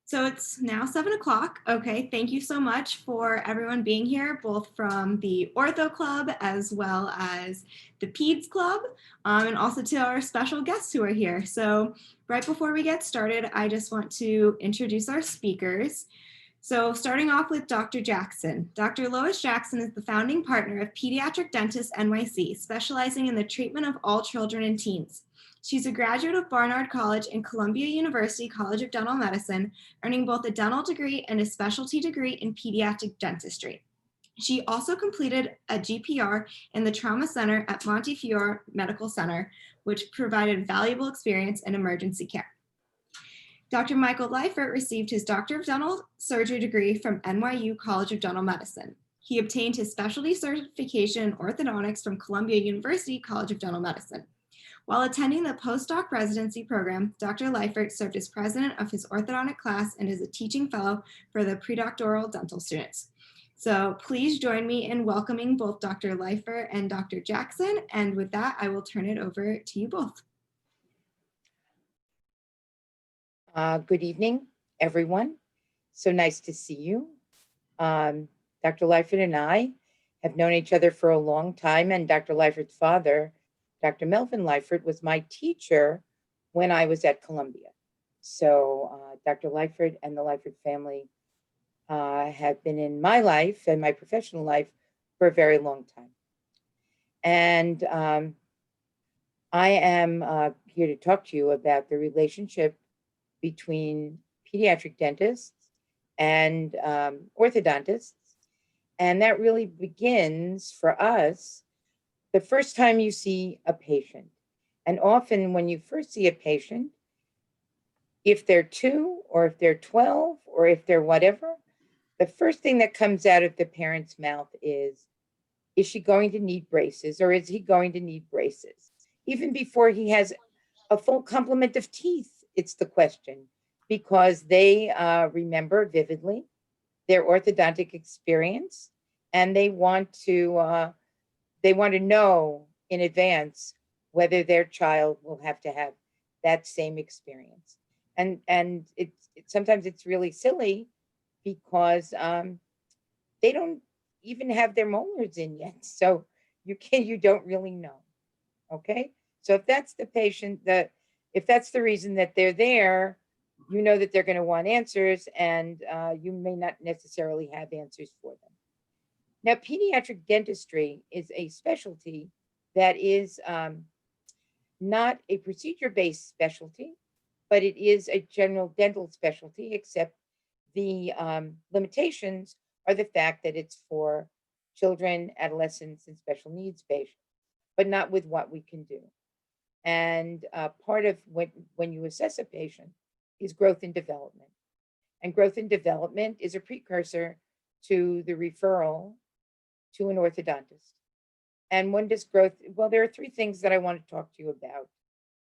So it's now 7 o'clock. Okay, thank you so much for everyone being here, both from the Ortho Club as well as the Peds Club, and also to our special guests who are here. So right before we get started, I just want to introduce our speakers. So starting off with Dr. Jackson. Dr. Lois Jackson is the founding partner of Pediatric Dentists NYC, specializing in the treatment of all children and teens. She's a graduate of Barnard College and Columbia University College of Dental Medicine, earning both a dental degree and a specialty degree in pediatric dentistry. She also completed a GPR in the Trauma Center at Montefiore Medical Center, which provided valuable experience in emergency care. Dr. Michael Leifert received his Doctor of Dental Surgery degree from NYU College of Dental Medicine. He obtained his specialty certification in orthodontics from Columbia University College of Dental Medicine. While attending the postdoc residency program, Dr. Leifert served as president of his orthodontic class and is a teaching fellow for the predoctoral dental students. So please join me in welcoming both Dr. Leifert and Dr. Jackson. And with that, I will turn it over to you both. Good evening, everyone. So nice to see you. Dr. Leifert and I have known each other for a long time, and Dr. Leifert's father, Dr. Melvin Leifert, was my teacher when I was at Columbia. So Dr. Leifert and the Leifert family have been in my life and my professional life for a very long time. And I am here to talk to you about the relationship between pediatric dentists and orthodontists. And that really begins for us the first time you see a patient. And often when you first see a patient, if they're 2 or if they're 12 or if they're whatever, the first thing that comes out of the parent's mouth is she going to need braces or is he going to need braces? Even before he has a full complement of teeth, it's the question, because they remember vividly their orthodontic experience, and they want to know in advance whether their child will have to have that same experience. And sometimes it's really silly because they don't even have their molars in yet, so you don't really know. Okay, so if that's the patient if that's the reason that they're there, you know that they're going to want answers, and you may not necessarily have answers for them. Now, pediatric dentistry is a specialty that is not a procedure-based specialty, but it is a general dental specialty, except the limitations are the fact that it's for children, adolescents, and special needs patients, but not with what we can do. And part of when you assess a patient is growth and development. And growth and development is a precursor to the referral to an orthodontist. And when does growth, well, there are 3 things that I want to talk to you about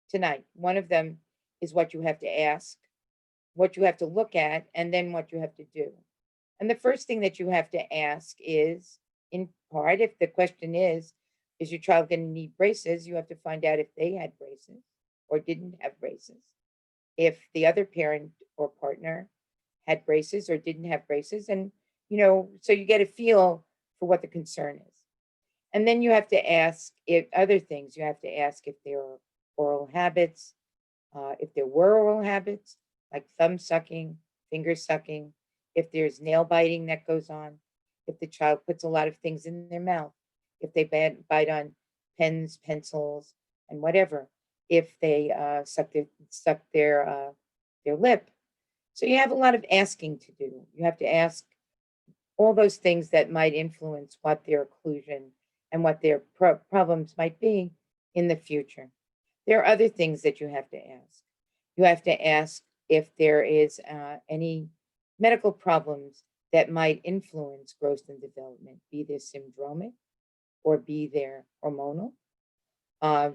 tonight. One of them is what you have to ask, what you have to look at, and then what you have to do. And the first thing that you have to ask is, in part, if the question is your child going to need braces, you have to find out if they had braces or didn't have braces. If the other parent or partner had braces or didn't have braces, and so you get a feel for what the concern is. And then you have to ask other things. You have to ask if there are oral habits, if there were oral habits, like thumb sucking, finger sucking, if there's nail biting that goes on, if the child puts a lot of things in their mouth, if they bite on pens, pencils, and whatever, if they suck their lip. So you have a lot of asking to do. You have to ask all those things that might influence what their occlusion and what their problems might be in the future. There are other things that you have to ask. You have to ask if there is any medical problems that might influence growth and development, be they syndromic or be they hormonal.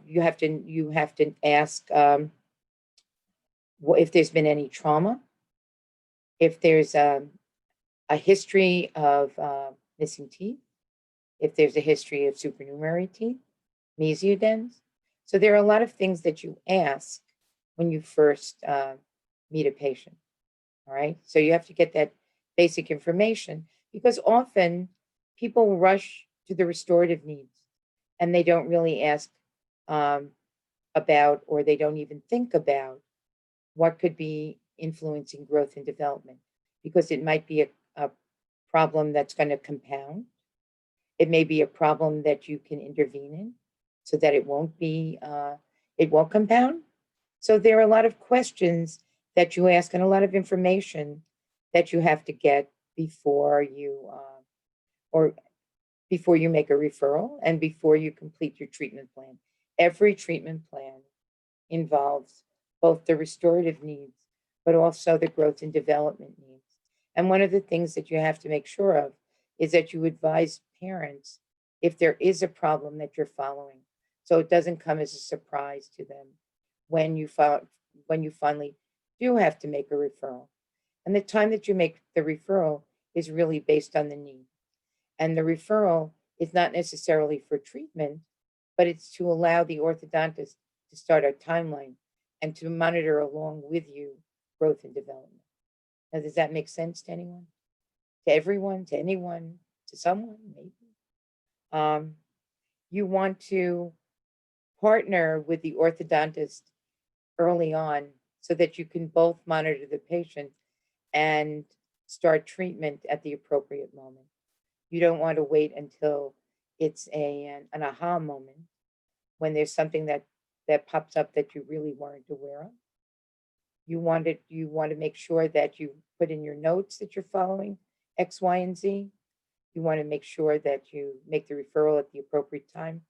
You have to ask if there's been any trauma, if there's a history of missing teeth, if there's a history of supernumerary teeth, mesiodens. So there are a lot of things that you ask when you first meet a patient. All right. So you have to get that basic information because often people rush to the restorative needs and they don't really ask um, about, or they don't even think about what could be influencing growth and development because it might be a problem that's going to compound. It may be a problem that you can intervene in so that it won't compound. So there are a lot of questions that you ask and a lot of information that you have to get before or before you make a referral and before you complete your treatment plan. Every treatment plan involves both the restorative needs, but also the growth and development needs. And one of the things that you have to make sure of is that you advise parents if there is a problem that you're following, so it doesn't come as a surprise to them when when you finally do have to make a referral. And the time that you make the referral is really based on the need. And the referral is not necessarily for treatment, but it's to allow the orthodontist to start a timeline and to monitor along with you growth and development. Now, does that make sense to anyone? To everyone, to anyone, to someone, maybe? Um, you want to partner with the orthodontist early on so that you can both monitor the patient and start treatment at the appropriate moment. You don't want to wait until it's an aha moment when there's something that pops up that you really weren't aware of. You want to make sure that you put in your notes that you're following X, Y, and Z. You want to make sure that you make the referral at the appropriate time.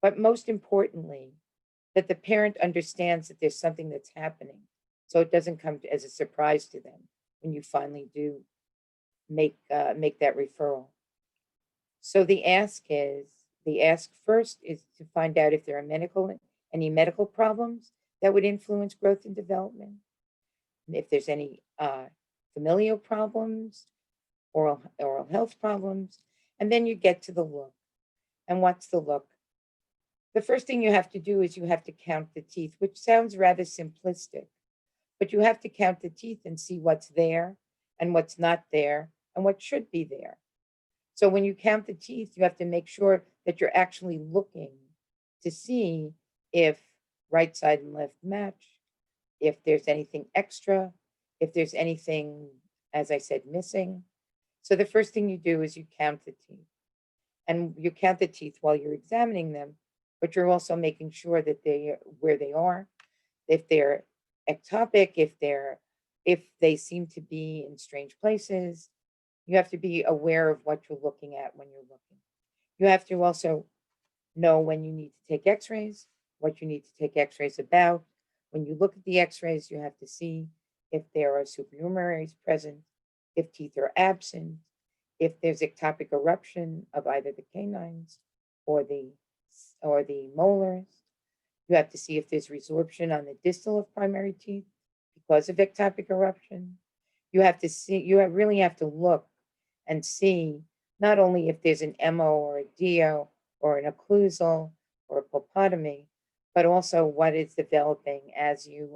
But most importantly, that the parent understands that there's something that's happening. So it doesn't come as a surprise to them when you finally do make that referral. So the ask first is to find out if there are any medical problems that would influence growth and development, and if there's any familial problems, oral health problems, and then you get to the look. And what's the look? The first thing you have to do is you have to count the teeth, which sounds rather simplistic, but you have to count the teeth and see what's there and what's not there and what should be there. So when you count the teeth, you have to make sure that you're actually looking to see if right side and left match, if there's anything extra, if there's anything, as I said, missing. So the first thing you do is you count the teeth. And you count the teeth while you're examining them, but you're also making sure that where they are, if they're ectopic, if they seem to be in strange places. You have to be aware of what you're looking at when you're looking. You have to also know when you need to take x-rays, what you need to take x-rays about. When you look at the x-rays, you have to see if there are supernumeraries present, if teeth are absent, if there's ectopic eruption of either the canines or the molars. You have to see if there's resorption on the distal of primary teeth because of ectopic eruption. Really have to look and see not only if there's an MO or a DO or an occlusal or a pulpotomy, but also what is developing as you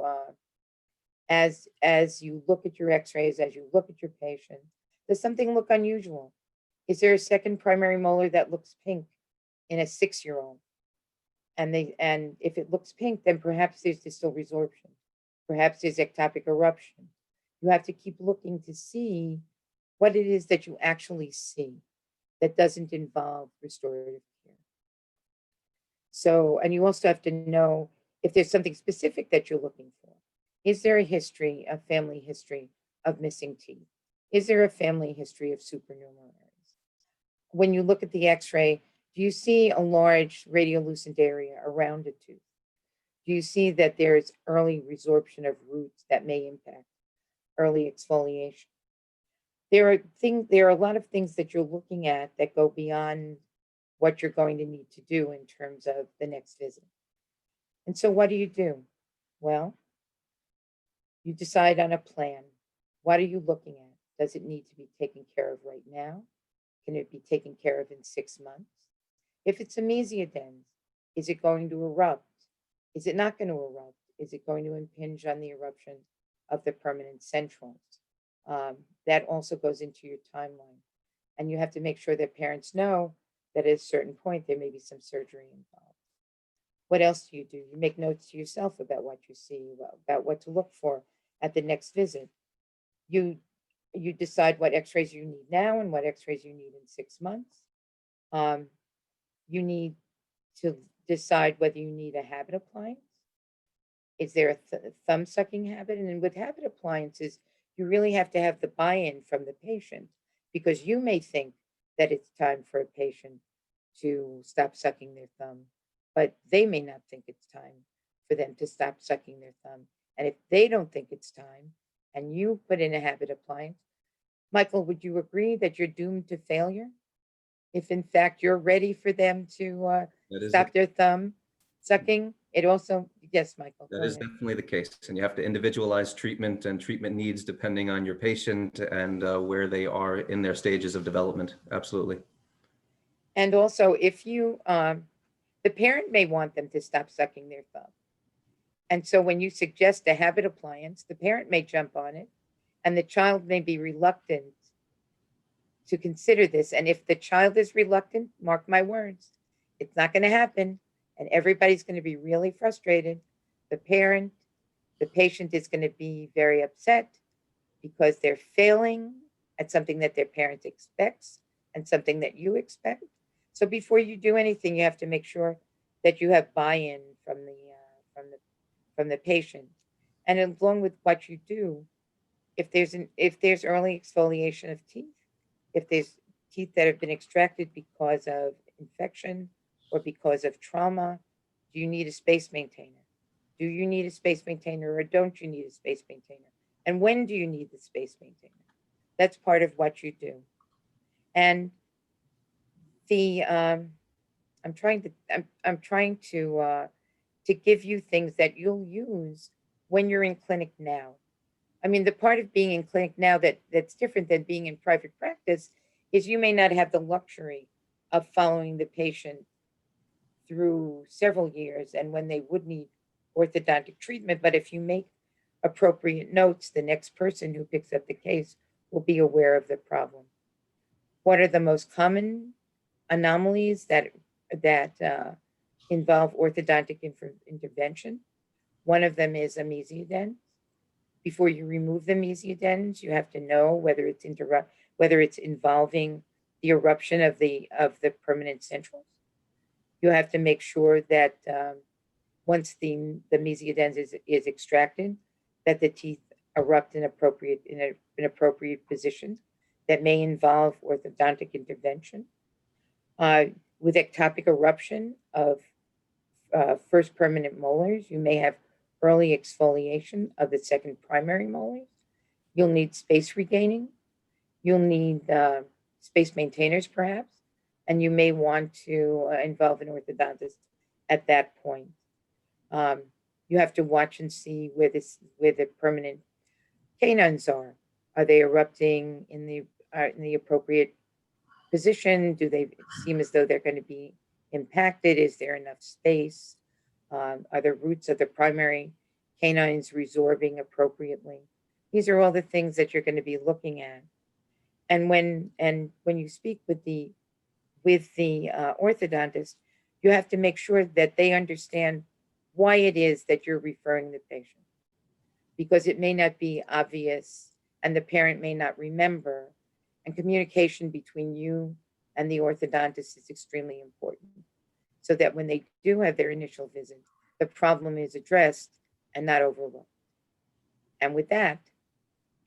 look at your x-rays, as you look at your patient. Does something look unusual? Is there a second primary molar that looks pink in a 6-year-old? And if it looks pink, then perhaps there's distal resorption. Perhaps there's ectopic eruption. You have to keep looking to see what it is that you actually see that doesn't involve restorative care. So, and you also have to know if there's something specific that you're looking for. Is there a family history of missing teeth? Is there a family history of supernumeraries? When you look at the x-ray, do you see a large radiolucent area around a tooth? Do you see that there's early resorption of roots that may impact early exfoliation? There are a lot of things that you're looking at that go beyond what you're going to need to do in terms of the next visit. And so what do? Well, you decide on a plan. What are you looking at? Does it need to be taken care of right now? Can it be taken care of in 6 months? If it's a mesiodens, is it going to erupt? Is it not going to erupt? Is it going to impinge on the eruption of the permanent centrals? That also goes into your timeline. And you have to make sure that parents know that at a certain point, there may be some surgery involved. What else do? You make notes to yourself about what you see, about what to look for at the next visit. You decide what x-rays you need now and what x-rays you need in 6 months. You need to decide whether you need a habit appliance. Is there a thumb sucking habit? And then with habit appliances, you really have to have the buy-in from the patient, because you may think that it's time for a patient to stop sucking their thumb, but they may not think it's time for them to stop sucking their thumb. And if they don't think it's time and you put in a habit appliance, Michael, would you agree that you're doomed to failure? If in fact you're ready for them to stop their thumb sucking, it also, yes, Michael. That is definitely the case. And you have to individualize treatment and treatment needs depending on your patient and where they are in their stages of development. Absolutely. And also, if you, the parent may want them to stop sucking their thumb. And so when you suggest a habit appliance, the parent may jump on it and the child may be reluctant to consider this. And if the child is reluctant, mark my words, it's not going to happen. And everybody's going to be really frustrated. The parent, the patient is going to be very upset because they're failing at something that their parent expects and something that you expect. So before you do anything, you have to make sure that you have buy-in from the patient. And along with what you do, if there's early exfoliation of teeth, if there's teeth that have been extracted because of infection or because of trauma, do you need a space maintainer? Do you need a space maintainer or don't you need a space maintainer? And when do you need the space maintainer? That's part of what you do. And the I'm trying to give you things that you'll use when you're in clinic now. I mean, the part of being in clinic now that's different than being in private practice is you may not have the luxury of following the patient through several years and when they would need orthodontic treatment. But if you make appropriate notes, the next person who picks up the case will be aware of the problem. What are the most common anomalies that involve orthodontic intervention? One of them is a mesiodens. Before you remove the mesiodens, you have to know whether it's involving the eruption of the permanent centrals. You have to make sure that once the mesiodens is extracted, that the teeth erupt in appropriate positions that may involve orthodontic intervention. With ectopic eruption of first permanent molars, you may have early exfoliation of the second primary molars. You'll need space regaining. You'll need space maintainers, perhaps, and you may want to involve an orthodontist at that point. You have to watch and see where the permanent canines are. Are they erupting in the appropriate position? Do they seem as though they're going to be impacted? Is there enough space? Are the roots of the primary canines resorbing appropriately? These are all the things that you're going to be looking at. And when you speak with the orthodontist, you have to make sure that they understand why it is that you're referring the patient, because it may not be obvious and the parent may not remember. And communication between you and the orthodontist is extremely important, so that when they do have their initial visit, the problem is addressed and not overlooked. And with that,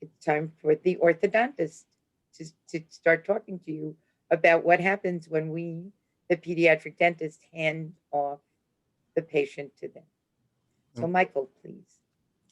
it's time for the orthodontist to start talking to you about what happens when we, the pediatric dentist, hand off the patient to them. So Michael, please.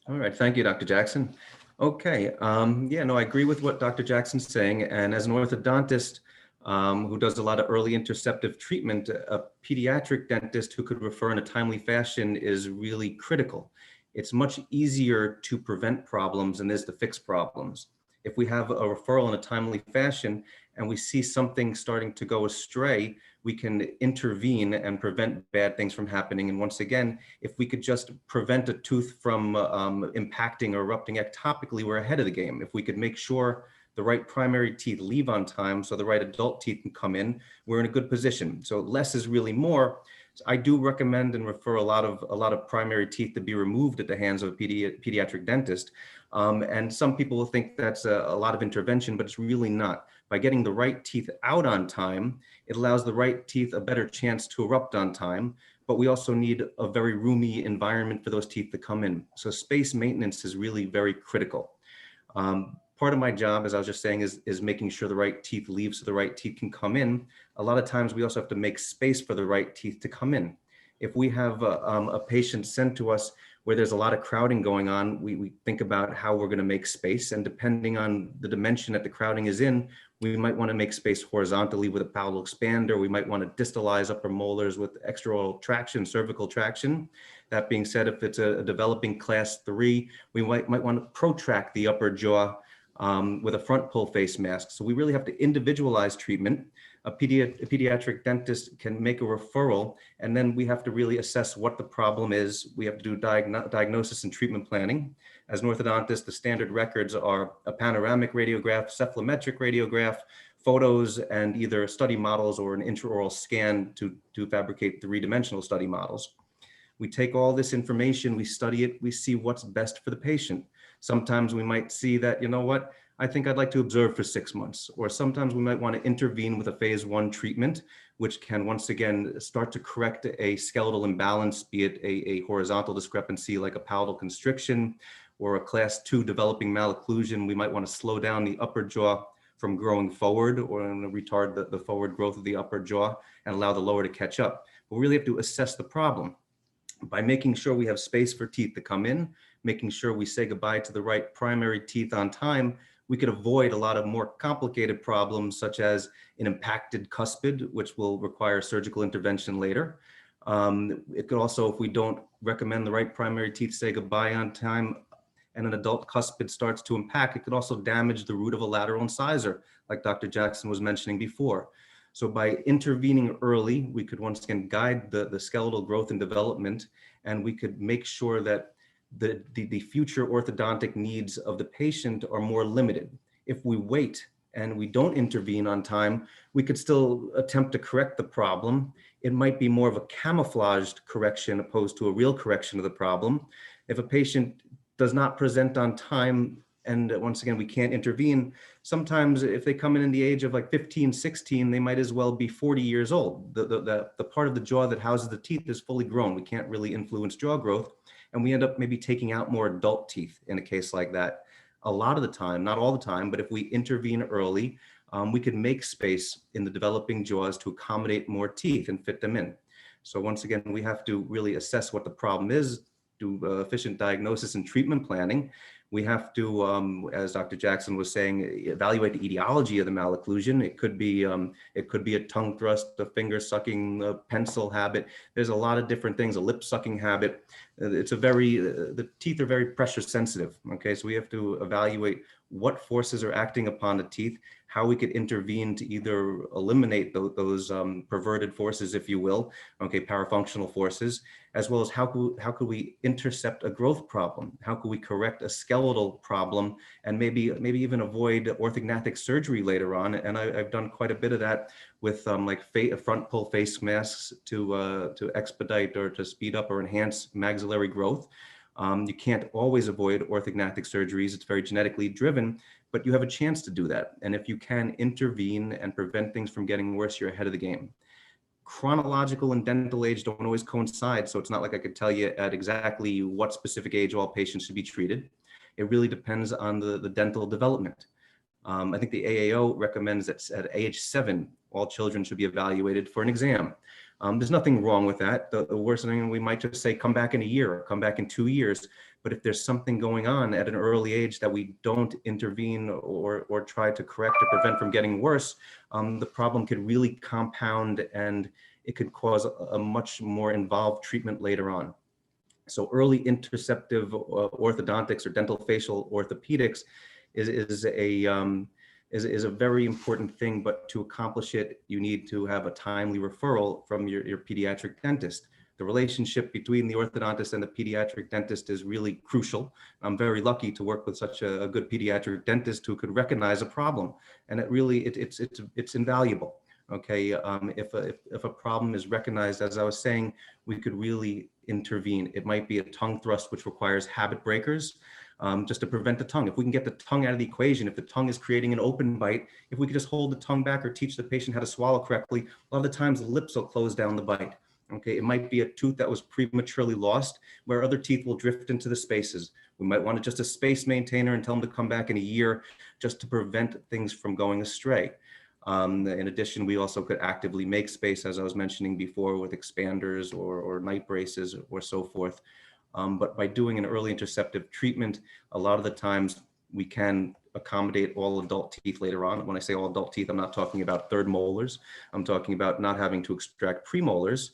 All right, thank you, Dr. Jackson. Okay, yeah, no, I agree with what Dr. Jackson's saying. And as an orthodontist who does a lot of early interceptive treatment, a pediatric dentist who could refer in a timely fashion is really critical. It's much easier to prevent problems than it is to fix problems. If we have a referral in a timely fashion and we see something starting to go astray, we can intervene and prevent bad things from happening. And once again, if we could just prevent a tooth from impacting or erupting ectopically, we're ahead of the game. If we could make sure the right primary teeth leave on time so the right adult teeth can come in, we're in a good position. So less is really more. I do recommend and refer a lot of primary teeth to be removed at the hands of a pediatric dentist. And some people will think that's a lot of intervention, but it's really not. By getting the right teeth out on time, it allows the right teeth a better chance to erupt on time, but we also need a very roomy environment for those teeth to come in. So space maintenance is really very critical. Part of my job, as I was just saying, is making sure the right teeth leave so the right teeth can come in. A lot of times we also have to make space for the right teeth to come in. If we have a patient sent to us where there's a lot of crowding going on, we think about how we're going to make space, and depending on the dimension that the crowding is in, we might want to make space horizontally with a palatal expander. We might want to distalize upper molars with extraoral traction, cervical traction. That being said, if it's a developing class 3, we might want to protract the upper jaw with a front pull face mask. So we really have to individualize treatment. A pediatric dentist can make a referral, and then we have to really assess what the problem is. We have to do diagnosis and treatment planning. As an orthodontist, the standard records are a panoramic radiograph, cephalometric radiograph, photos, and either study models or an intraoral scan to fabricate 3-dimensional study models. We take all this information, we study it, we see what's best for the patient. Sometimes we might see that, you know what, I think I'd like to observe for 6 months. Or sometimes we might want to intervene with a phase 1 treatment, which can once again start to correct a skeletal imbalance, be it a horizontal discrepancy like a palatal constriction or a class 2 developing malocclusion. We might want to slow down the upper jaw from growing forward or retard the forward growth of the upper jaw and allow the lower to catch up. We really have to assess the problem by making sure we have space for teeth to come in, making sure we say goodbye to the right primary teeth on time. We could avoid a lot of more complicated problems, such as an impacted cuspid, which will require surgical intervention later. It could also, if we don't recommend the right primary teeth say goodbye on time and an adult cuspid starts to impact, it could also damage the root of a lateral incisor, like Dr. Jackson was mentioning before. So by intervening early, we could once again guide the skeletal growth and development, and we could make sure that the future orthodontic needs of the patient are more limited. If we wait and we don't intervene on time, we could still attempt to correct the problem. It might be more of a camouflaged correction opposed to a real correction of the problem. If a patient does not present on time, and once again, we can't intervene, sometimes if they come in the age of like 15, 16, they might as well be 40 years old. The part of the jaw that houses the teeth is fully grown. We can't really influence jaw growth. And we end up maybe taking out more adult teeth in a case like that. A lot of the time, not all the time, but if we intervene early, we can make space in the developing jaws to accommodate more teeth and fit them in. So once again, we have to really assess what the problem is, do efficient diagnosis and treatment planning. We have to, as Dr. Jackson was saying, evaluate the etiology of the malocclusion. It could be a tongue thrust, a finger sucking, a pencil habit. There's a lot of different things, a lip sucking habit. It's the teeth are very pressure sensitive. Okay, so we have to evaluate what forces are acting upon the teeth, how we could intervene to either eliminate those perverted forces, if you will, okay, parafunctional forces, as well as how could we intercept a growth problem? How could we correct a skeletal problem and maybe even avoid orthognathic surgery later on? And I've done quite a bit of that with front pull face masks to expedite or to speed up or enhance maxillary growth. You can't always avoid orthognathic surgeries. It's very genetically driven, but you have a chance to do that. And if you can intervene and prevent things from getting worse, you're ahead of the game. Chronological and dental age don't always coincide, so it's not like I could tell you at exactly what specific age all patients should be treated. It really depends on the dental development. I think the AAO recommends that at age 7, all children should be evaluated for an exam. There's nothing wrong with that. The worst thing, we might just say, come back in a year or come back in 2 years. But if there's something going on at an early age that we don't intervene or try to correct or prevent from getting worse, the problem could really compound and it could cause a much more involved treatment later on. So early interceptive orthodontics or dental facial orthopedics is a very important thing, but to accomplish it, you need to have a timely referral from your pediatric dentist. The relationship between the orthodontist and the pediatric dentist is really crucial. I'm very lucky to work with such a good pediatric dentist who could recognize a problem, and it's invaluable. Okay, if a problem is recognized, as I was saying, we could really intervene. It might be a tongue thrust, which requires habit breakers, just to prevent the tongue. If we can get the tongue out of the equation, if the tongue is creating an open bite, if we could just hold the tongue back or teach the patient how to swallow correctly, a lot of the times the lips will close down the bite. Okay, it might be a tooth that was prematurely lost, where other teeth will drift into the spaces. We might want to just a space maintainer and tell them to come back in a year just to prevent things from going astray. In addition, we also could actively make space, as I was mentioning before, with expanders or night braces or so forth. But by doing an early interceptive treatment, a lot of the times we can accommodate all adult teeth later on. When I say all adult teeth, I'm not talking about third molars. I'm talking about not having to extract premolars.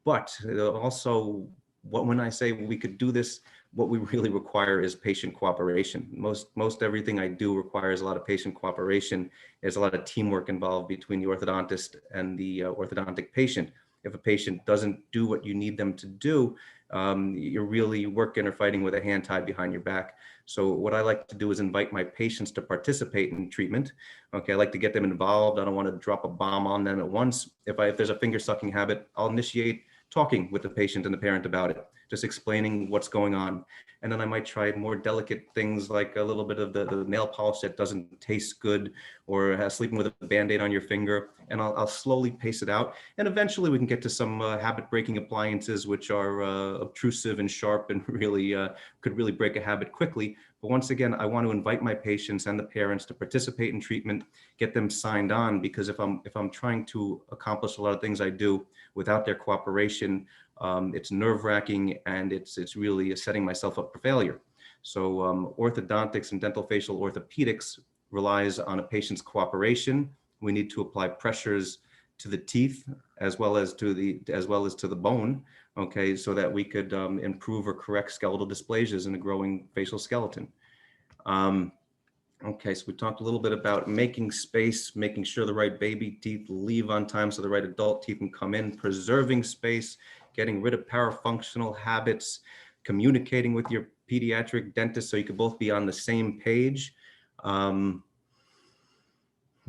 But also, when I say we could do this, what we really require is patient cooperation. Most everything I do requires a lot of patient cooperation. There's a lot of teamwork involved between the orthodontist and the orthodontic patient. If a patient doesn't do what you need them to do, you're really working or fighting with a hand tied behind your back. So what I like to do is invite my patients to participate in treatment. Okay, I like to get them involved. I don't want to drop a bomb on them at once. If there's a finger sucking habit, I'll initiate talking with the patient and the parent about it, just explaining what's going on. And then I might try more delicate things like a little bit of the nail polish that doesn't taste good, or sleeping with a Band-Aid on your finger, and I'll slowly pace it out. And eventually we can get to some habit-breaking appliances, which are obtrusive and sharp and really could really break a habit quickly. But once again, I want to invite my patients and the parents to participate in treatment, get them signed on, because if I'm trying to accomplish a lot of things I do without their cooperation, it's nerve-wracking, and it's really setting myself up for failure. So orthodontics and dental facial orthopedics relies on a patient's cooperation. We need to apply pressures to the teeth as well as to the bone, okay, so that we could improve or correct skeletal dysplasias in a growing facial skeleton. Okay, so we talked a little bit about making space, making sure the right baby teeth leave on time so the right adult teeth can come in, preserving space, getting rid of parafunctional habits, communicating with your pediatric dentist so you could both be on the same page.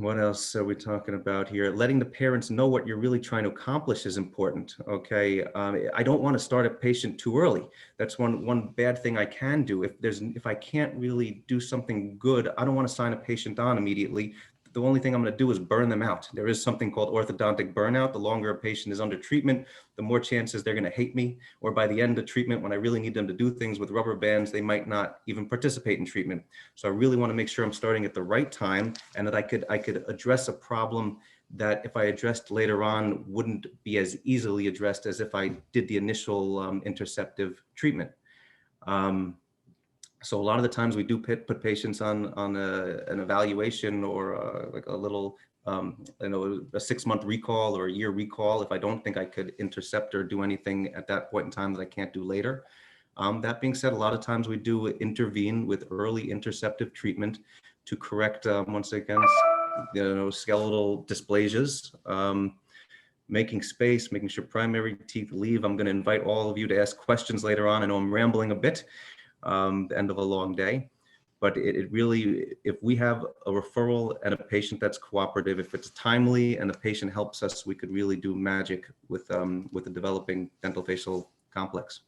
What else are we talking about here? Letting the parents know what you're really trying to accomplish is important, okay? I don't want to start a patient too early. That's one bad thing I can do. If I can't really do something good, I don't want to sign a patient on immediately. The only thing I'm going to do is burn them out. There is something called orthodontic burnout. The longer a patient is under treatment, the more chances they're going to hate me. Or by the end of treatment, when I really need them to do things with rubber bands, they might not even participate in treatment. So I really want to make sure I'm starting at the right time, and that I could address a problem that if I addressed later on wouldn't be as easily addressed as if I did the initial interceptive treatment. So a lot of the times we do put patients on an evaluation or like a little, a 6-month recall or a year recall if I don't think I could intercept or do anything at that point in time that I can't do later. That being said, a lot of times we do intervene with early interceptive treatment to correct, once again, skeletal dysplasias. Making space, making sure primary teeth leave. I'm going to invite all of you to ask questions later on. I know I'm rambling a bit. The end of a long day, but it really, if we have a referral and a patient that's cooperative, if it's timely and the patient helps us, we could really do magic with the developing dental facial complex.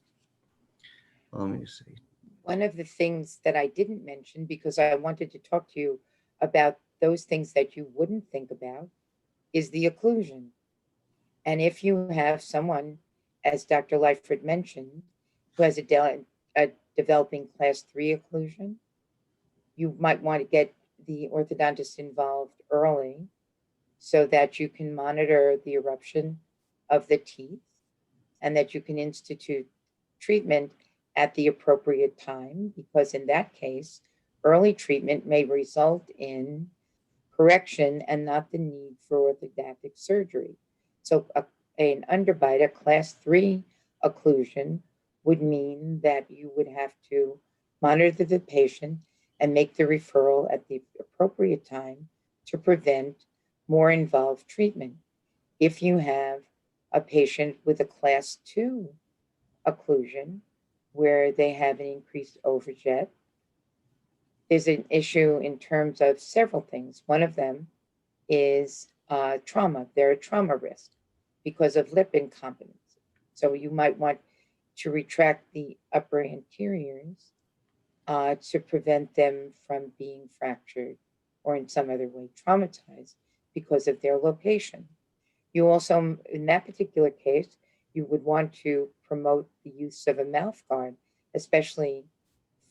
Let me see. One of the things that I didn't mention, because I wanted to talk to you about those things that you wouldn't think about, is the occlusion. And if you have someone, as Dr. Leifert mentioned, who has a developing class 3 occlusion, you might want to get the orthodontist involved early so that you can monitor the eruption of the teeth and that you can institute treatment at the appropriate time, because in that case, early treatment may result in correction and not the need for orthodontic surgery. So an underbite, a class 3 occlusion, would mean that you would have to monitor the patient and make the referral at the appropriate time to prevent more involved treatment. If you have a patient with a class 2 occlusion where they have an increased overjet, there's an issue in terms of several things. One of them is trauma. They're a trauma risk because of lip incompetence. So you might want to retract the upper anteriors to prevent them from being fractured or in some other way traumatized because of their location. You also, in that particular case, you would want to promote the use of a mouth guard, especially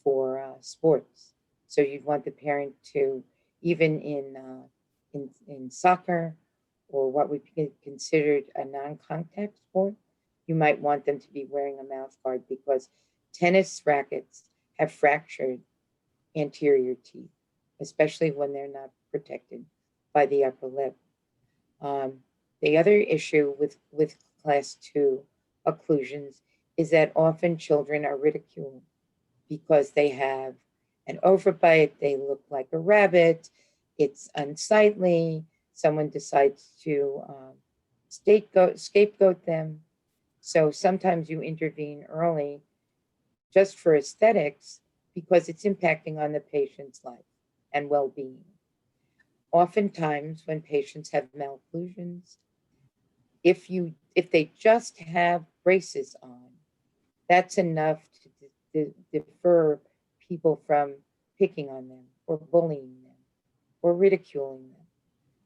for sports. So you'd want the parent to, even in soccer or what would be considered a non-contact sport, you might want them to be wearing a mouth guard because tennis rackets have fractured anterior teeth, especially when they're not protected by the upper lip. The other issue with class 2 occlusions is that often children are ridiculed because they have an overbite, they look like a rabbit, it's unsightly, someone decides to scapegoat them. So sometimes you intervene early just for aesthetics because it's impacting on the patient's life and well-being. Oftentimes when patients have malocclusions, if they just have braces on, that's enough to defer people from picking on them or bullying them or ridiculing them.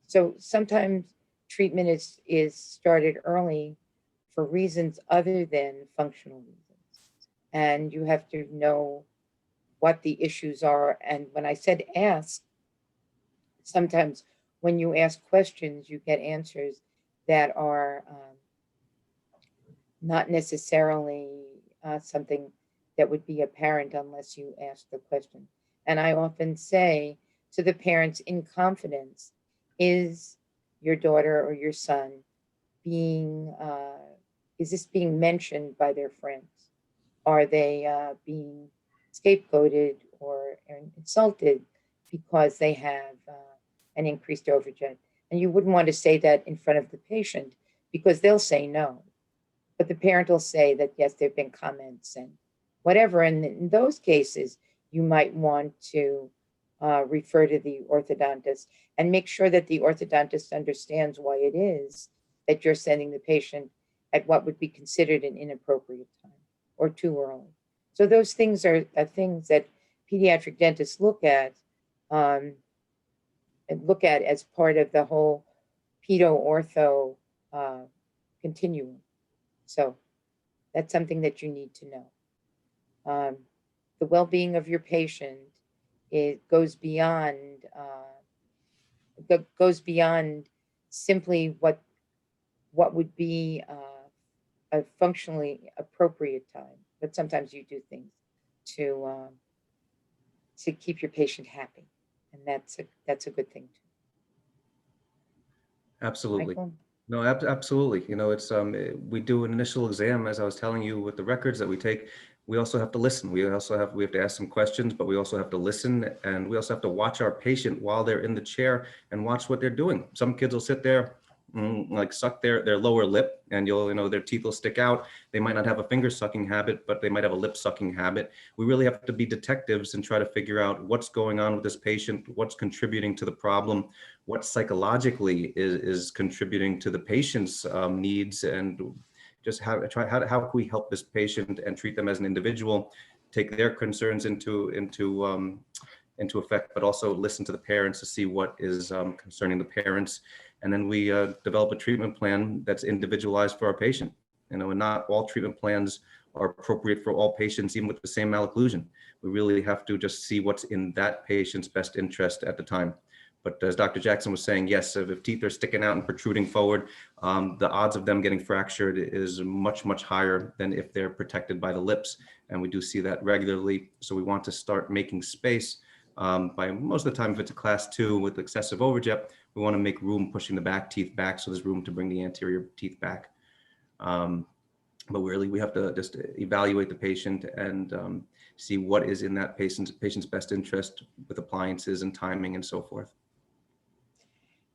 So sometimes treatment is started early for reasons other than functional reasons. And you have to know what the issues are. And when I said ask, sometimes when you ask questions, you get answers that are not necessarily something that would be apparent unless you ask the question. And I often say to the parents in confidence, is your daughter or your son is this being mentioned by their friends? Are they being scapegoated or insulted because they have an increased overjet? And you wouldn't want to say that in front of the patient because they'll say no. But the parent will say that, yes, there have been comments and whatever. And in those cases, you might want to refer to the orthodontist and make sure that the orthodontist understands why it is that you're sending the patient at what would be considered an inappropriate time or too early. So those things are things that pediatric dentists look at as part of the whole pedo-ortho continuum. So that's something that you need to know. The well-being of your patient, it goes beyond simply what would be a functionally appropriate time. But sometimes you do things to keep your patient happy, and that's a good thing too. Absolutely. Michael? No, absolutely. You know, it's we do an initial exam, as I was telling you, with the records that we take. We also have to listen. We have to ask some questions, but we also have to listen, and we also have to watch our patient while they're in the chair and watch what they're doing. Some kids will sit there, like suck their lower lip, and their teeth will stick out. They might not have a finger sucking habit, but they might have a lip sucking habit. We really have to be detectives and try to figure out what's going on with this patient, what's contributing to the problem, what psychologically is contributing to the patient's needs, and just how can we help this patient and treat them as an individual, take their concerns into effect, but also listen to the parents to see what is concerning the parents. And then we develop a treatment plan that's individualized for our patient. And not all treatment plans are appropriate for all patients, even with the same malocclusion. We really have to just see what's in that patient's best interest at the time. But as Dr. Jackson was saying, yes, if teeth are sticking out and protruding forward, the odds of them getting fractured is much, much higher than if they're protected by the lips. And we do see that regularly. So we want to start making space. By most of the time, if it's a class 2 with excessive overjet, we want to make room pushing the back teeth back so there's room to bring the anterior teeth back. but really we have to just evaluate the patient and see what is in that patient's best interest with appliances and timing and so forth.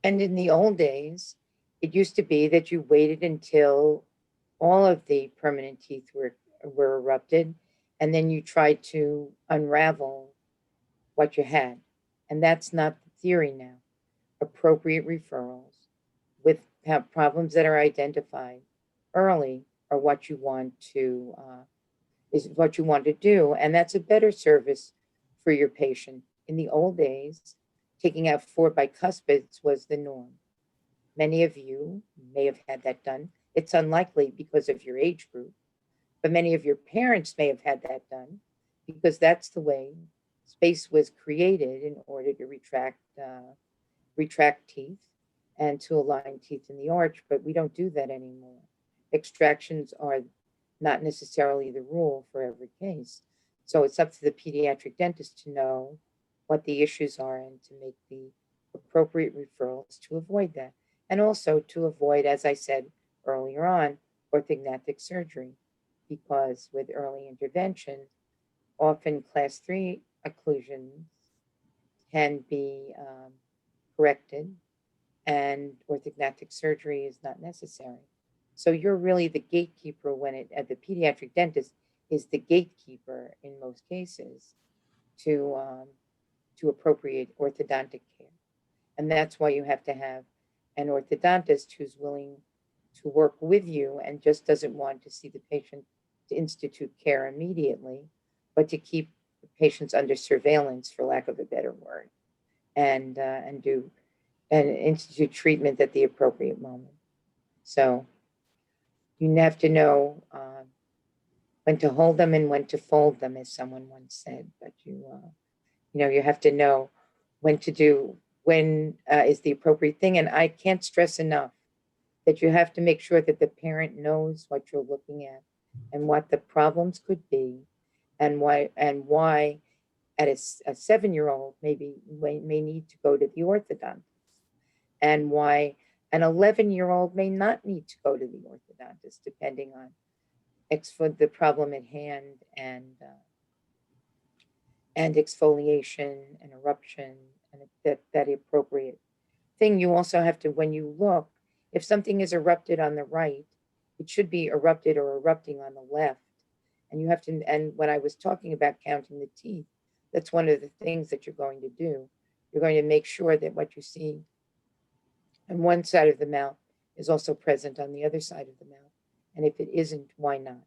And in the old days, it used to be that you waited until all of the permanent teeth were erupted, and then you tried to unravel what you had. And that's not the theory now. Appropriate referrals with problems that are identified early are what you want to is what you want to do, and that's a better service for your patient. In the old days, taking out 4 bicuspids was the norm. Many of you may have had that done. It's unlikely because of your age group, but many of your parents may have had that done because that's the way space was created in order to retract teeth and to align teeth in the arch, but we don't do that anymore. Extractions are not necessarily the rule for every case. So it's up to the pediatric dentist to know what the issues are and to make the appropriate referrals to avoid that. And also to avoid, as I said earlier on, orthodontic surgery, because with early intervention, often class 3 occlusions can be corrected and orthodontic surgery is not necessary. So you're really the gatekeeper the pediatric dentist is the gatekeeper in most cases to appropriate orthodontic care. And that's why you have to have an orthodontist who's willing to work with you and just doesn't want to see the patient to institute care immediately, but to keep the patients under surveillance, for lack of a better word, and institute treatment at the appropriate moment. So you have to know when to hold them and when to fold them, as someone once said. But you have to know when is the appropriate thing. And I can't stress enough that you have to make sure that the parent knows what you're looking at and what the problems could be, and why at a 7-year-old may need to go to the orthodontist, and why an 11-year-old may not need to go to the orthodontist, depending on the problem at hand and exfoliation and eruption and that appropriate thing. You also have to, when you look, if something is erupted on the right, it should be erupted or erupting on the left. And you have to, and when I was talking about counting the teeth, that's one of the things that you're going to do. You're going to make sure that what you see on one side of the mouth is also present on the other side of the mouth. And if it isn't, why not?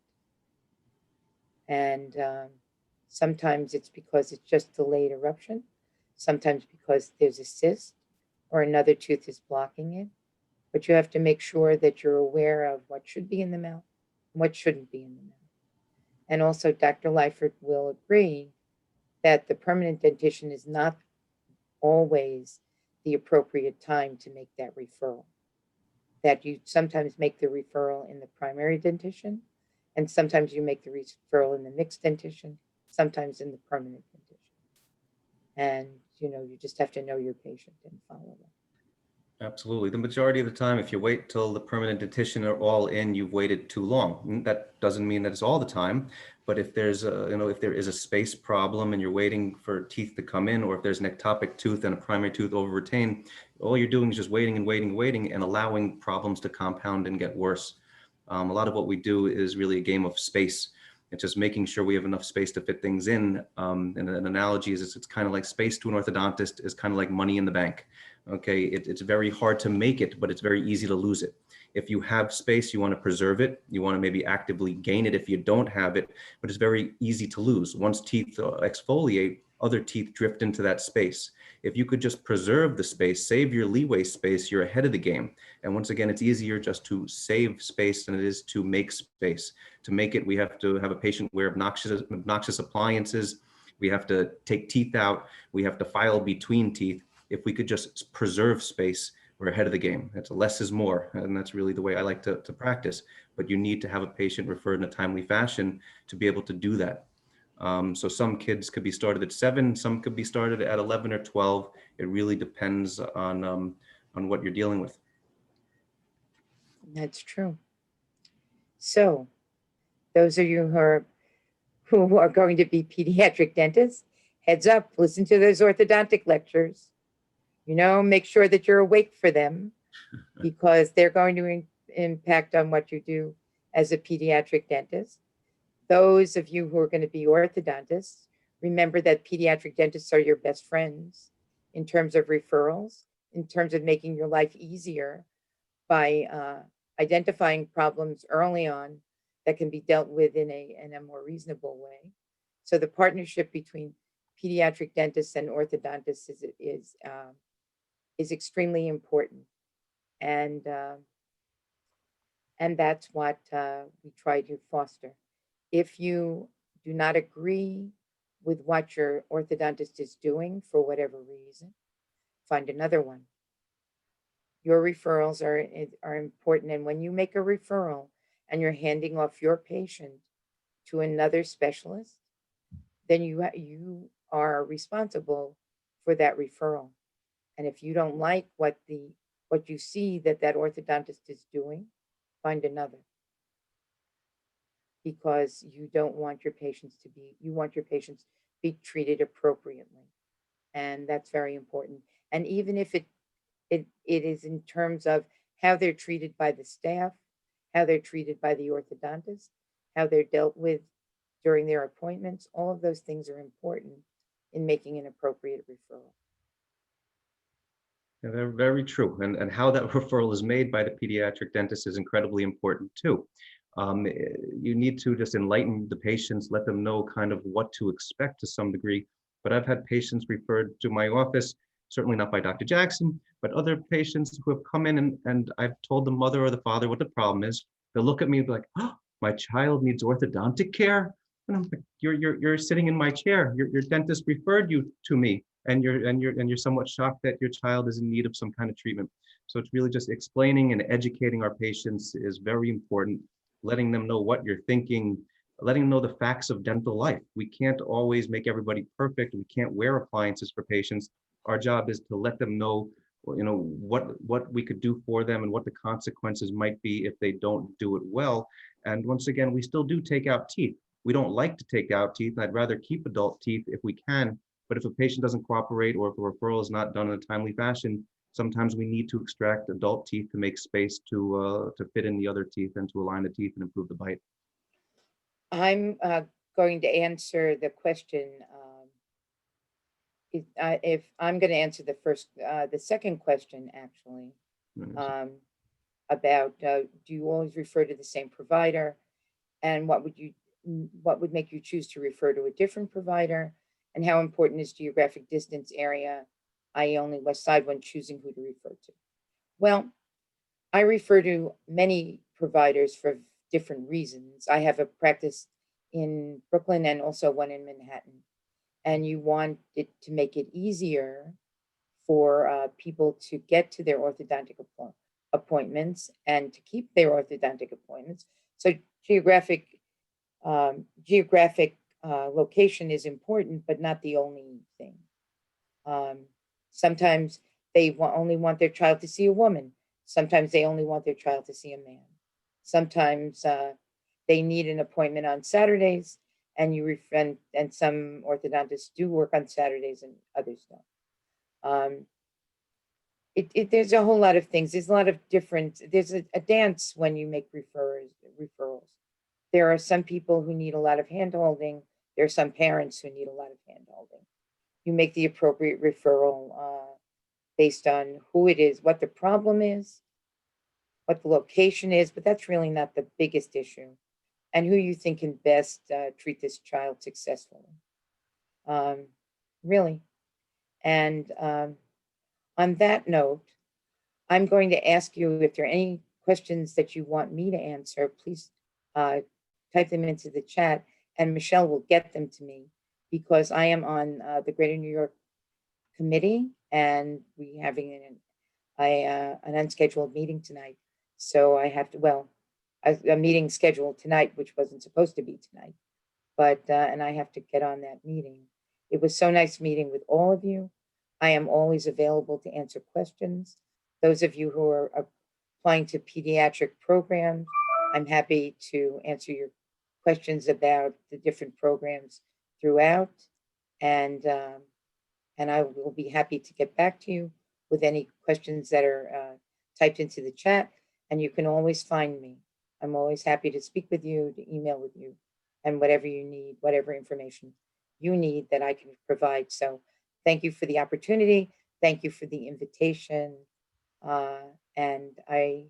And sometimes it's because it's just delayed eruption. Sometimes because there's a cyst or another tooth is blocking it. But you have to make sure that you're aware of what should be in the mouth and what shouldn't be in the mouth. And also, Dr. Leifert will agree that the permanent dentition is not always the appropriate time to make that referral. That you sometimes make the referral in the primary dentition, and sometimes you make the referral in the mixed dentition, sometimes in the permanent dentition. And, you just have to know your patient and follow them. Absolutely. The majority of the time, if you wait till the permanent dentition are all in, you've waited too long. That doesn't mean that it's all the time, but if there's if there is a space problem and you're waiting for teeth to come in, or if there's an ectopic tooth and a primary tooth over retained, all you're doing is just waiting and waiting and waiting and allowing problems to compound and get worse. A lot of what we do is really a game of space. It's just making sure we have enough space to fit things in. And an analogy is it's kind of like space to an orthodontist is kind of like money in the bank. Okay, it's very hard to make it, but it's very easy to lose it. If you have space, you want to preserve it. You want to maybe actively gain it if you don't have it, but it's very easy to lose. Once teeth exfoliate, other teeth drift into that space. If you could just preserve the space, save your leeway space, you're ahead of the game. And once again, it's easier just to save space than it is to make space. To make it, we have to have a patient wear obnoxious appliances. We have to take teeth out. We have to file between teeth. If we could just preserve space, we're ahead of the game. It's less is more. And that's really the way I like to practice. But you need to have a patient referred in a timely fashion to be able to do that. So some kids could be started at 7, some could be started at 11 or 12. It really depends on what you're dealing with. That's true. So Those of you who are going to be pediatric dentists, heads up, listen to those orthodontic lectures. You know, make sure that you're awake for them because they're going to impact on what you do as a pediatric dentist. Those of you who are going to be orthodontists, remember that pediatric dentists are your best friends in terms of referrals, in terms of making your life easier by identifying problems early on that can be dealt with in a more reasonable way. So the partnership between pediatric dentists and orthodontists is extremely important, and that's what we try to foster. If you do not agree with what your orthodontist is doing for whatever reason, find another one. Your referrals are important, and when you make a referral and you're handing off your patient to another specialist, then you are responsible for that referral. And if you don't like what you see that orthodontist is doing, find another, because you don't want your patients you want your patients to be treated appropriately, and that's very important. And even if it is in terms of how they're treated by the staff, how they're treated by the orthodontist, how they're dealt with during their appointments, all of those things are important in making an appropriate referral. Yeah, they're very true. And how that referral is made by the pediatric dentist is incredibly important too. You need to just enlighten the patients, let them know kind of what to expect to some degree. But I've had patients referred to my office, certainly not by Dr. Jackson, but other patients who have come in and I've told the mother or the father what the problem is. They'll look at me and be like, oh, my child needs orthodontic care. And I'm like, you're sitting in my chair. Your dentist referred you to me, and you're somewhat shocked that your child is in need of some kind of treatment. So it's really just explaining and educating our patients is very important, letting them know what you're thinking, letting them know the facts of dental life. We can't always make everybody perfect. We can't wear appliances for patients. Our job is to let them know, what we could do for them and what the consequences might be if they don't do it well. And once again, we still do take out teeth. We don't like to take out teeth. I'd rather keep adult teeth if we can. But if a patient doesn't cooperate or if a referral is not done in a timely fashion, sometimes we need to extract adult teeth to make space to fit in the other teeth and to align the teeth and improve the bite. I'm going to answer the question. If I'm going to answer the second question, actually, about do you always refer to the same provider, and what would make you choose to refer to a different provider, and how important is geographic distance, area, i.e. only West Side, when choosing who to refer to? Well, I refer to many providers for different reasons. I have a practice in Brooklyn and also one in Manhattan, and you want it to make it easier for people to get to their orthodontic appointments and to keep their orthodontic appointments. So geographic location is important, but not the only thing. Sometimes they only want their child to see a woman. Sometimes they only want their child to see a man. Sometimes they need an appointment on Saturdays, and and some orthodontists do work on Saturdays and others don't. There's a whole lot of things. There's a lot of there's a dance when you make referrals. There are some people who need a lot of hand-holding. There are some parents who need a lot of hand-holding. You make the appropriate referral based on who it is, what the problem is, what the location is, but that's really not the biggest issue, and who you think can best treat this child successfully. Really. And on that note, I'm going to ask you if there are any questions that you want me to answer. Please type them into the chat, and Michelle will get them to me, because I am on the Greater New York Committee, and we're having an unscheduled meeting tonight. So I have to, a meeting scheduled tonight, which wasn't supposed to be tonight, but, and I have to get on that meeting. It was so nice meeting with all of you. I am always available to answer questions. Those of you who are applying to pediatric programs, I'm happy to answer your questions about the different programs throughout. And I will be happy to get back to you with any questions that are typed into the chat. And you can always find me. I'm always happy to speak with you, to email with you, and whatever you need, whatever information you need that I can provide. So thank you for the opportunity. Thank you for the invitation. And I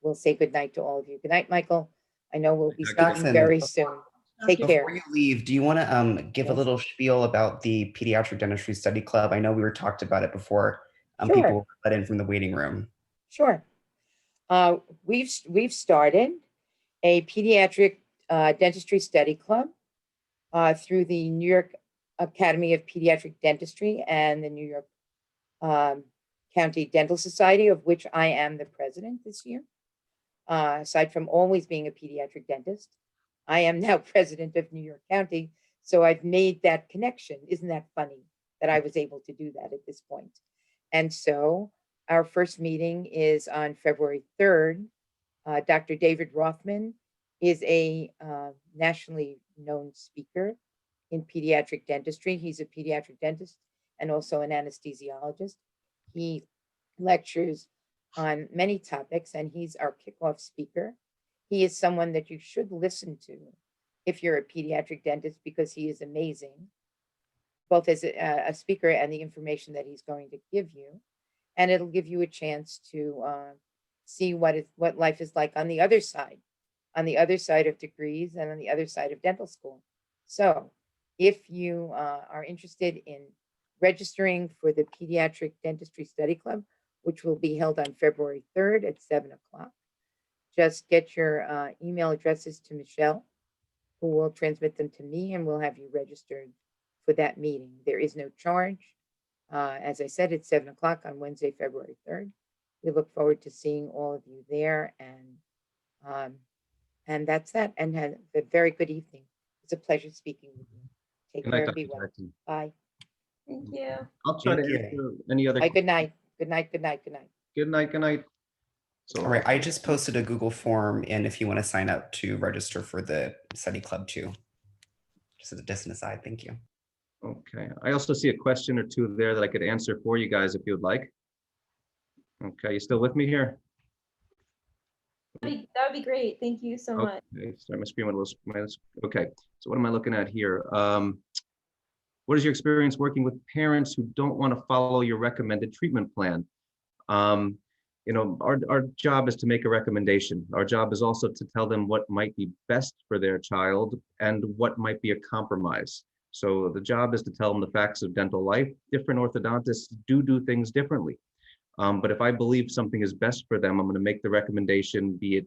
will say good night to all of you. Good night, Michael. I know we'll be speaking Jackson, very soon. Take care. before you leave, do you want to give a Yes. little spiel about the Pediatric Dentistry Study Club? I know we were talked about it before. Sure. People were let in from the waiting room. Sure. We've started a pediatric dentistry study club through the New York Academy of Pediatric Dentistry and the New York County Dental Society, of which I am the president this year. Aside from always being a pediatric dentist, I am now president of New York County. So I've made that connection. Isn't that funny that I was able to do that at this point? And so our first meeting is on February 3rd. Dr. David Rothman is a nationally known speaker in pediatric dentistry. He's a pediatric dentist and also an anesthesiologist. He lectures on many topics, and he's our kickoff speaker. He is someone that you should listen to if you're a pediatric dentist, because he is amazing, both as a speaker and the information that he's going to give you. And it'll give you a chance to see what life is like on the other side of degrees and on the other side of dental school. So if you are interested in registering for the Pediatric Dentistry Study Club, which will be held on February 3rd at 7 o'clock, just get your email addresses to Michelle, who will transmit them to me, and we'll have you registered for that meeting. There is no charge. As I said, it's 7 o'clock on Wednesday, February 3rd. We look forward to seeing all of you there, and that's that. And have a very good evening. It's a pleasure speaking with you. Take Good care night, and be Dr. well. Jackson. Bye. Thank you. I'll try Thank to you. answer any other. Bye. Good night. Good night. Good night. Good night. Good night. Good night. So, All right, I just posted a Google form, and if you want to sign up to register for the study club too, just an aside, thank you. okay. I also see a question or two there that I could answer for you guys if you would like. Okay, you still with me here? That would be great. Thank you so much. Okay, sorry, my screen went a little. Okay, so what am I looking at here? What is your experience working with parents who don't want to follow your recommended treatment plan? Our job is to make a recommendation. Our job is also to tell them what might be best for their child and what might be a compromise. So the job is to tell them the facts of dental life. Different orthodontists do things differently. But if I believe something is best for them, I'm going to make the recommendation, be it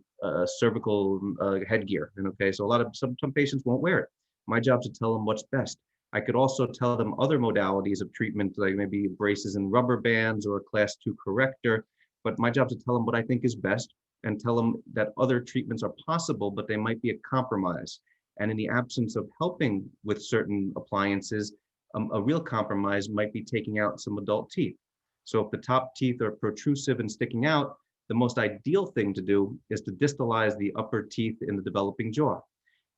cervical headgear. And okay, so some patients won't wear it. My job is to tell them what's best. I could also tell them other modalities of treatment, like maybe braces and rubber bands or a class 2 corrector. But my job is to tell them what I think is best and tell them that other treatments are possible, but they might be a compromise. And in the absence of helping with certain appliances, a real compromise might be taking out some adult teeth. So if the top teeth are protrusive and sticking out, the most ideal thing to do is to distalize the upper teeth in the developing jaw.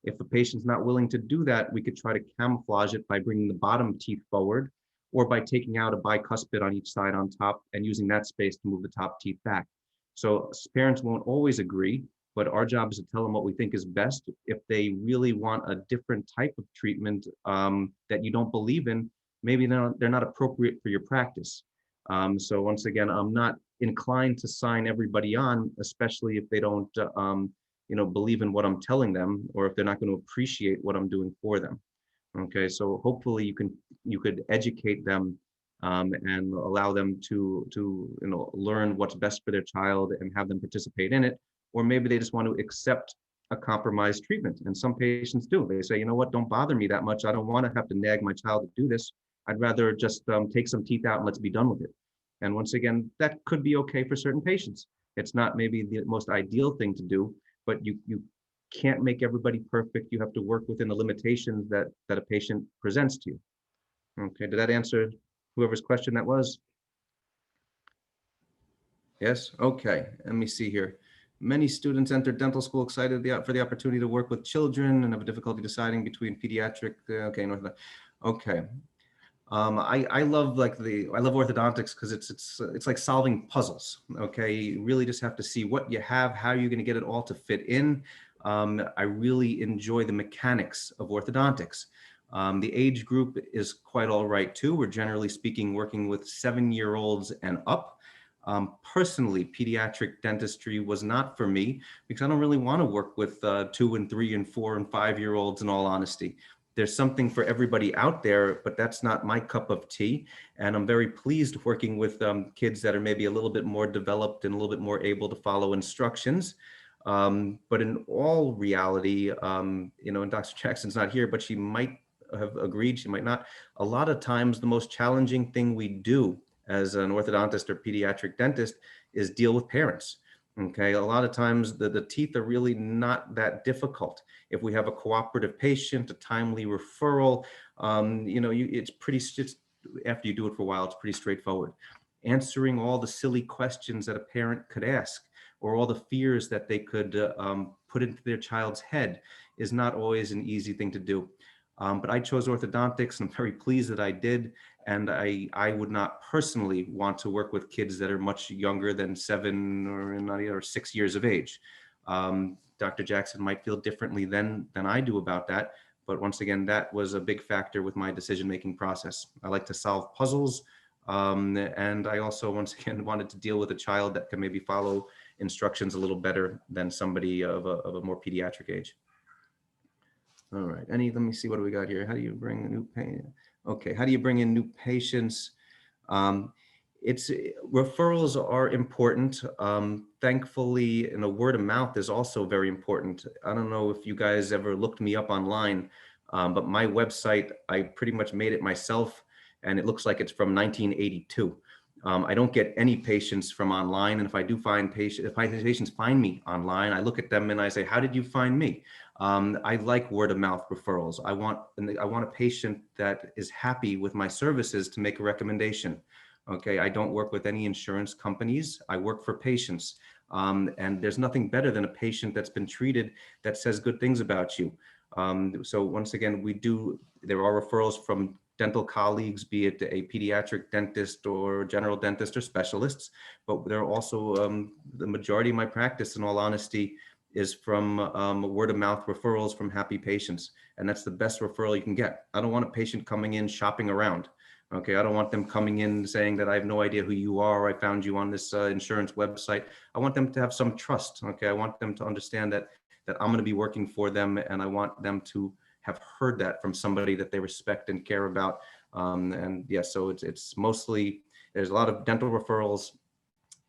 If the patient's not willing to do that, we could try to camouflage it by bringing the bottom teeth forward or by taking out a bicuspid on each side on top and using that space to move the top teeth back. So parents won't always agree, but our job is to tell them what we think is best. If they really want a different type of treatment that you don't believe in, maybe they're not appropriate for your practice. So once again, I'm not inclined to sign everybody on, especially if they don't believe in what I'm telling them, or if they're not going to appreciate what I'm doing for them. Okay, so hopefully you could educate them and allow them to learn what's best for their child and have them participate in it. Or maybe they just want to accept a compromised treatment. And some patients do. They say, you know what, don't bother me that much. I don't want to have to nag my child to do this. I'd rather just take some teeth out and let's be done with it. And once again, that could be okay for certain patients. It's not maybe the most ideal thing to do, but you can't make everybody perfect. You have to work within the limitations that a patient presents to you. Okay, did that answer whoever's question that was? Yes, okay, let me see here. Many students enter dental school excited for the opportunity to work with children and have difficulty deciding between pediatric. Okay, okay. I love I love orthodontics because it's like solving puzzles. Okay, you really just have to see what you have, how you're going to get it all to fit in. I really enjoy the mechanics of orthodontics. The age group is quite all right too. We're generally speaking working with 7-year-olds and up. Personally, pediatric dentistry was not for me because I don't really want to work with 2 and 3 and 4 and 5-year-olds in all honesty. There's something for everybody out there, but that's not my cup of tea. And I'm very pleased working with kids that are maybe a little bit more developed and a little bit more able to follow instructions. But in all reality, and Dr. Jackson's not here, but she might have agreed, she might not. A lot of times the most challenging thing we do as an orthodontist or pediatric dentist is deal with parents. Okay, a lot of times the teeth are really not that difficult. If we have a cooperative patient, a timely referral, it's after you do it for a while, it's pretty straightforward. Answering all the silly questions that a parent could ask or all the fears that they could put into their child's head is not always an easy thing to do. But I chose orthodontics and I'm very pleased that I did. And I would not personally want to work with kids that are much younger than 7 or 6 years of age. Dr. Jackson might feel differently than I do about that. But once again, that was a big factor with my decision-making process. I like to solve puzzles. And I also, once again, wanted to deal with a child that can maybe follow instructions a little better than somebody of a more pediatric age. All right, let me see, what do we got here? How do you bring a new patient? Okay, how do you bring in new patients? Referrals are important. Thankfully, word of mouth is also very important. I don't know if you guys ever looked me up online, but my website, I pretty much made it myself, and it looks like it's from 1982. I don't get any patients from online, and if I do find patients find me online, I look at them and I say, "How did you find me?" I like word of mouth referrals. I want a patient that is happy with my services to make a recommendation. Okay, I don't work with any insurance companies. I work for patients. And there's nothing better than a patient that's been treated that says good things about you. So once again, there are referrals from dental colleagues, be it a pediatric dentist or general dentist or specialists, but there are also the majority of my practice, in all honesty, is from word of mouth referrals from happy patients. And that's the best referral you can get. I don't want a patient coming in shopping around. Okay, I don't want them coming in saying that I have no idea who you are, or I found you on this insurance website. I want them to have some trust. Okay, I want them to understand that I'm going to be working for them, and I want them to have heard that from somebody that they respect and care about. And yeah, so it's mostly, there's a lot of dental referrals,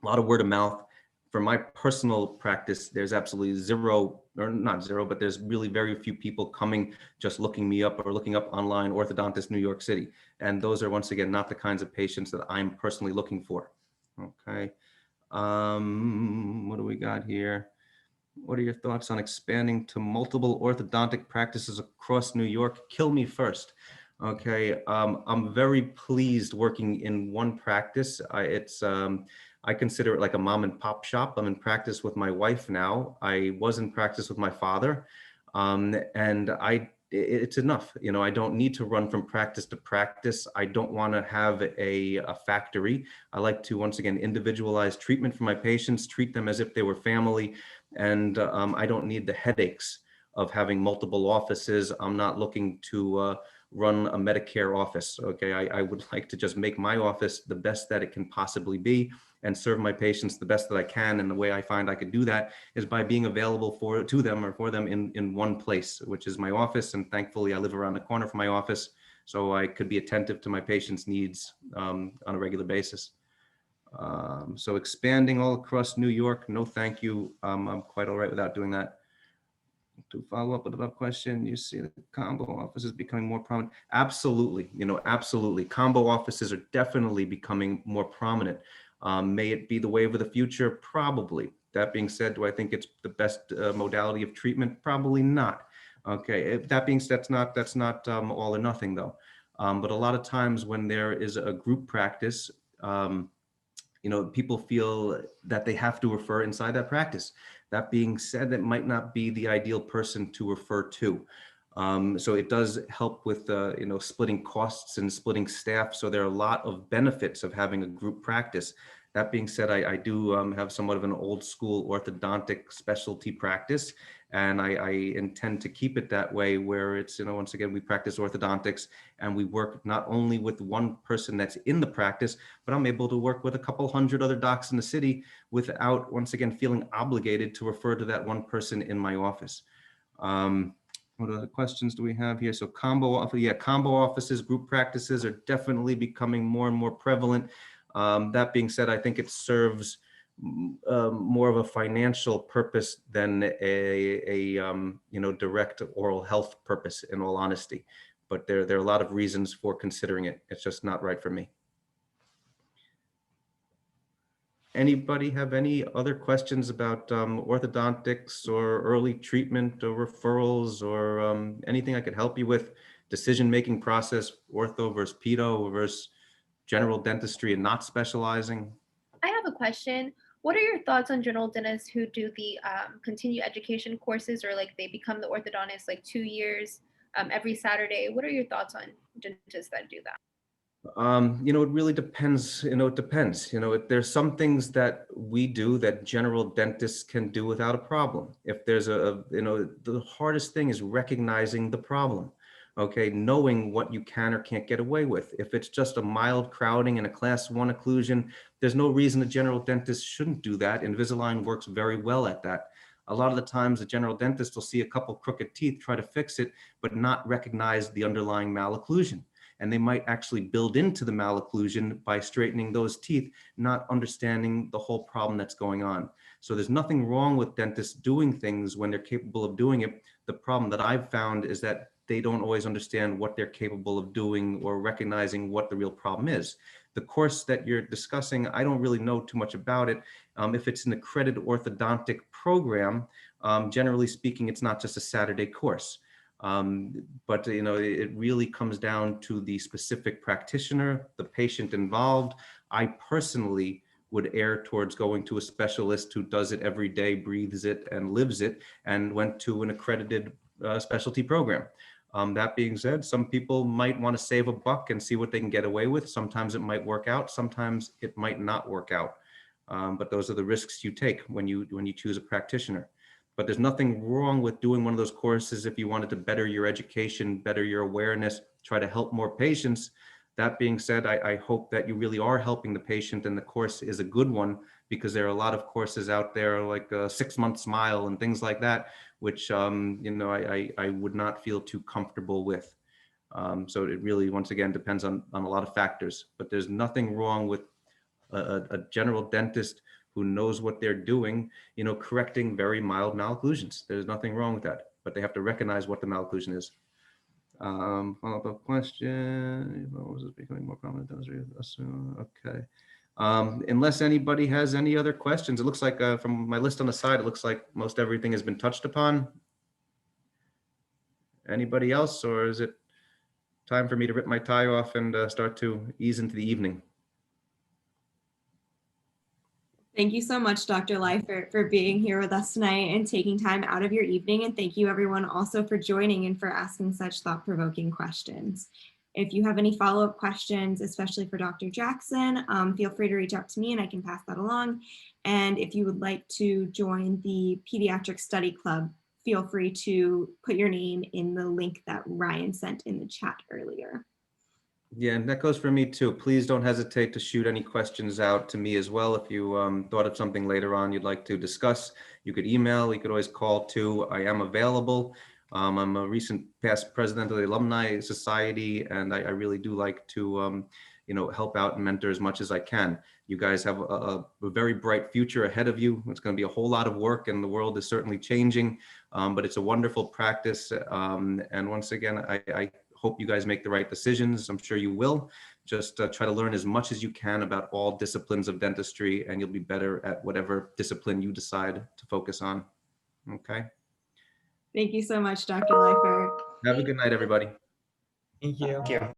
a lot of word of mouth. For my personal practice, there's absolutely zero, or not zero, but there's really very few people coming just looking me up or looking up online, orthodontist New York City. And those are, once again, not the kinds of patients that I'm personally looking for. Okay. What do we got here? What are your thoughts on expanding to multiple orthodontic practices across New York? Kill me first. Okay, I'm very pleased working in one practice. I consider it like a mom and pop shop. I'm in practice with my wife now. I was in practice with my father, and it's enough. I don't need to run from practice to practice. I don't want to have a factory. I like to, once again, individualize treatment for my patients, treat them as if they were family, and I don't need the headaches of having multiple offices. I'm not looking to run a Medicare office. Okay, I would like to just make my office the best that it can possibly be and serve my patients the best that I can. And the way I find I could do that is by being available for them in one place, which is my office. And thankfully I live around the corner from my office, so I could be attentive to my patients' needs on a regular basis. So expanding all across New York, no thank you. I'm quite all right without doing that. To follow up with the question, you see the combo offices becoming more prominent. Absolutely, absolutely. Combo offices are definitely becoming more prominent. May it be the wave of the future? Probably. That being said, do I think it's the best modality of treatment? Probably not. Okay, that being said, that's not all or nothing though. But a lot of times when there is a group practice, people feel that they have to refer inside that practice. That being said, that might not be the ideal person to refer to. So it does help with, splitting costs and splitting staff. So there are a lot of benefits of having a group practice. That being said, I do have somewhat of an old school orthodontic specialty practice, and I intend to keep it that way, where it's, once again, we practice orthodontics and we work not only with one person that's in the practice, but I'm able to work with a couple hundred other docs in the city without, once again, feeling obligated to refer to that one person in my office. What other questions do we have here? So combo offices, group practices are definitely becoming more and more prevalent. That being said, I think it serves more of a financial purpose than a direct oral health purpose, in all honesty. But there are a lot of reasons for considering it. It's just not right for me. Anybody have any other questions about orthodontics or early treatment or referrals or anything I could help you with? Decision-making process, ortho versus pedo versus general dentistry and not specializing? I have a question. What are your thoughts on general dentists who do the continued education courses, or like they become the orthodontist like 2 years every Saturday? What are your thoughts on dentists that do that? It really depends. It depends. There's some things that we do that general dentists can do without a problem. If there's the hardest thing is recognizing the problem. Okay, knowing what you can or can't get away with. If it's just a mild crowding and a class 1 occlusion, there's no reason a general dentist shouldn't do that. Invisalign works very well at that. A lot of the times a general dentist will see a couple crooked teeth, try to fix it, but not recognize the underlying malocclusion. And they might actually build into the malocclusion by straightening those teeth, not understanding the whole problem that's going on. So there's nothing wrong with dentists doing things when they're capable of doing it. The problem that I've found is that they don't always understand what they're capable of doing or recognizing what the real problem is. The course that you're discussing, I don't really know too much about it. If it's an accredited orthodontic program, generally speaking, it's not just a Saturday course. But it really comes down to the specific practitioner, the patient involved. I personally would err towards going to a specialist who does it every day, breathes it and lives it, and went to an accredited specialty program. That being said, some people might want to save a buck and see what they can get away with. Sometimes it might work out, sometimes it might not work out. But those are the risks you take when you choose a practitioner. But there's nothing wrong with doing one of those courses if you wanted to better your education, better your awareness, try to help more patients. That being said, I hope that you really are helping the patient and the course is a good one, because there are a lot of courses out there like a 6-month smile and things like that, which I would not feel too comfortable with. So it really, once again, depends on a lot of factors. But there's nothing wrong with a general dentist who knows what they're doing, correcting very mild malocclusions. There's nothing wrong with that, but they have to recognize what the malocclusion is. Follow-up question. What was it becoming more prominent? Okay. Unless anybody has any other questions, it looks like from my list on the side, it looks like most everything has been touched upon. Anybody else, or is it time for me to rip my tie off and start to ease into the evening? Thank you so much, Dr. Leifert, for being here with us tonight and taking time out of your evening. And thank you everyone also for joining and for asking such thought-provoking questions. If you have any follow-up questions, especially for Dr. Jackson, feel free to reach out to me and I can pass that along. And if you would like to join the Pediatric Study Club, feel free to put your name in the link that Ryan sent in the chat earlier. Yeah, and that goes for me too. Please don't hesitate to shoot any questions out to me as well. If you thought of something later on you'd like to discuss, you could email, you could always call too. I am available. I'm a recent past president of the Alumni Society, and I really do like to help out and mentor as much as I can. You guys have a very bright future ahead of you. It's going to be a whole lot of work, and the world is certainly changing, but it's a wonderful practice. And once again, I hope you guys make the right decisions. I'm sure you will. Just try to learn as much as you can about all disciplines of dentistry, and you'll be better at whatever discipline you decide to focus on. Okay. Thank you so much, Dr. Leifert. Have a good night, everybody. Thank you. Thank you.